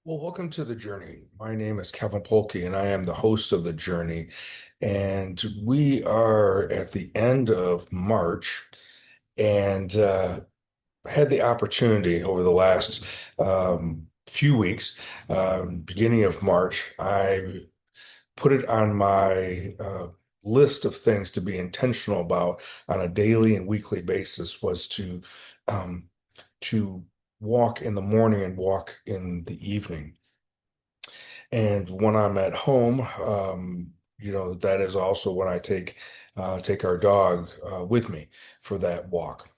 Well, welcome to The Journey. My name is Kevin Polkey, and I am the host of The Journey. And we are at the end of March and had the opportunity over the last few weeks, beginning of March, I put it on my list of things to be intentional about on a daily and weekly basis was um, to walk in the morning and walk in the evening. And when I'm at home, that is also when I take our dog with me for that walk.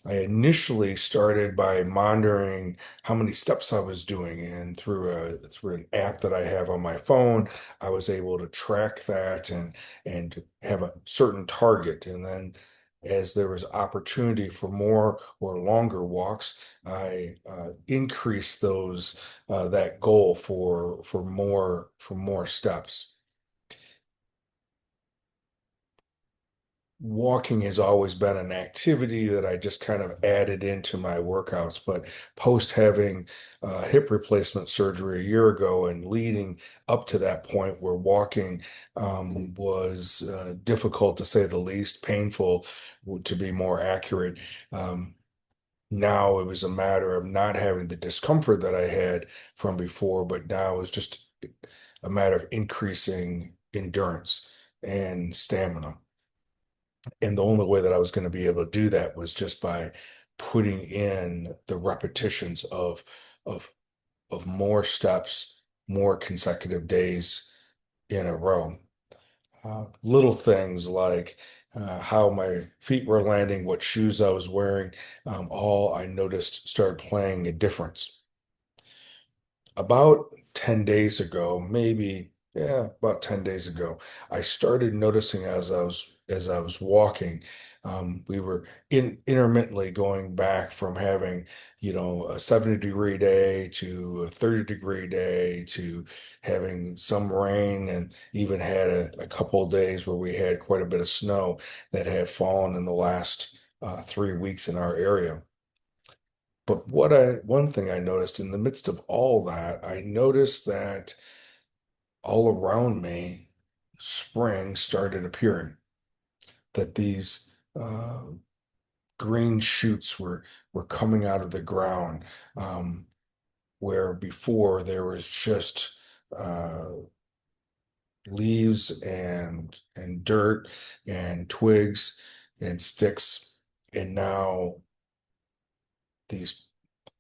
I initially started by monitoring how many steps I was doing, and through an app that I have on my phone, I was able to track that and have a certain target. And then, as there was opportunity for more or longer walks, I increased those that goal for more steps. Walking has always been an activity that I just kind of added into my workouts, but post having hip replacement surgery a year ago and leading up to that point where walking was difficult to say the least, painful to be more accurate. Um, Now it was a matter of not having the discomfort that I had from before, but now it's just a matter of increasing endurance and stamina. And the only way that I was going to be able to do that was just by putting in the repetitions of of more steps, more consecutive days in a row. Little things like how my feet were landing, what shoes I was wearing, all I noticed started playing a difference. About 10 days ago, maybe, yeah, about 10 days ago, I started noticing as I was walking, we were intermittently going back from having, a 70-degree day to a 30-degree day to having some rain, and even had a couple of days where we had quite a bit of snow that had fallen in the last 3 weeks in our area. But one thing I noticed in the midst of all that, I noticed that all around me, spring started appearing, that these green shoots were coming out of the ground, where before there was just uh, leaves and dirt and twigs and sticks, and now these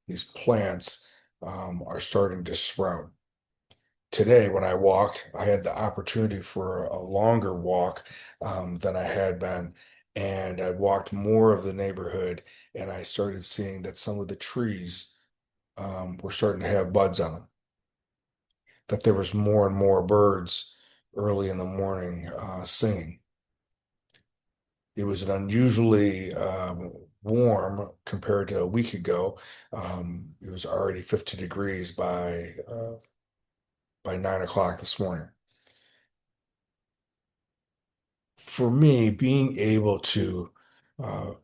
these plants are starting to sprout. Today, when I walked, I had the opportunity for a longer walk than I had been. And I walked more of the neighborhood, and I started seeing that some of the trees were starting to have buds on them, that there was more and more birds early in the morning singing. It was an unusually warm compared to a week ago. It was already 50 degrees by 9 o'clock this morning. For me, being able to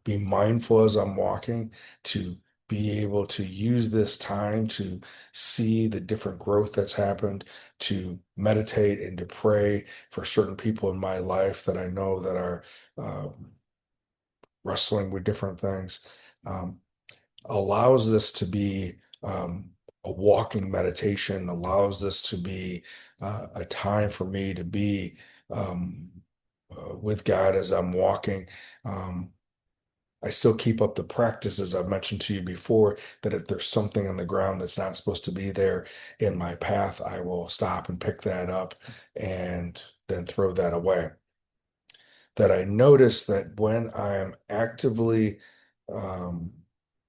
be mindful as I'm walking, to be able to use this time to see the different growth that's happened, to meditate and to pray for certain people in my life that I know that are wrestling with different things, um, allows this to be a walking meditation, allows this to be a time for me to be um, with God as I'm walking. Um, I still keep up the practices I've mentioned to you before, that if there's something on the ground that's not supposed to be there in my path, I will stop and pick that up and then throw that away. That I notice that when I am actively um,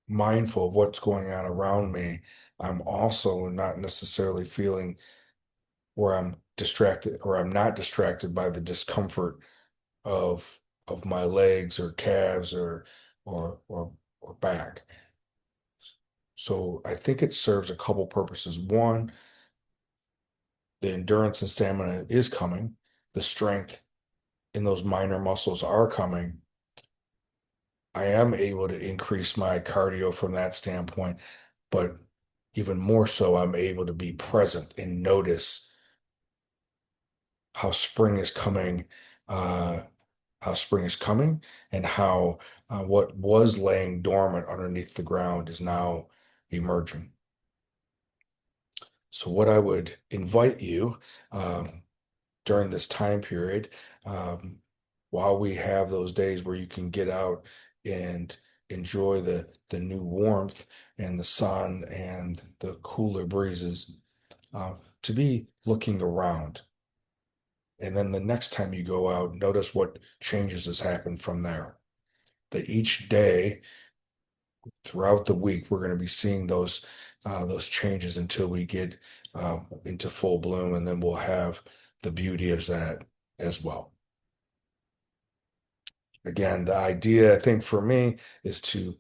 mindful of what's going on around me, I'm also not necessarily feeling where I'm distracted or I'm not distracted by the discomfort of of my legs or calves or back. So I think it serves a couple purposes. One, the endurance and stamina is coming. The strength in those minor muscles are coming. I am able to increase my cardio from that standpoint, but even more so, I'm able to be present and notice how spring is coming, uh, and how what was laying dormant underneath the ground is now emerging. So, what I would invite you during this time period, um, while we have those days where you can get out and enjoy the new warmth and the sun and the cooler breezes, to be looking around. And then the next time you go out, notice what changes has happened from there. That each day throughout the week, we're going to be seeing those changes until we get into full bloom, and then we'll have the beauty of that as well. Again, the idea, I think, for me is to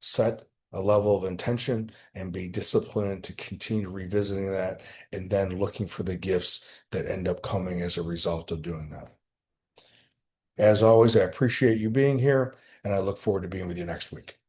set a level of intention and be disciplined to continue revisiting that and then looking for the gifts that end up coming as a result of doing that. As always, I appreciate you being here, and I look forward to being with you next week.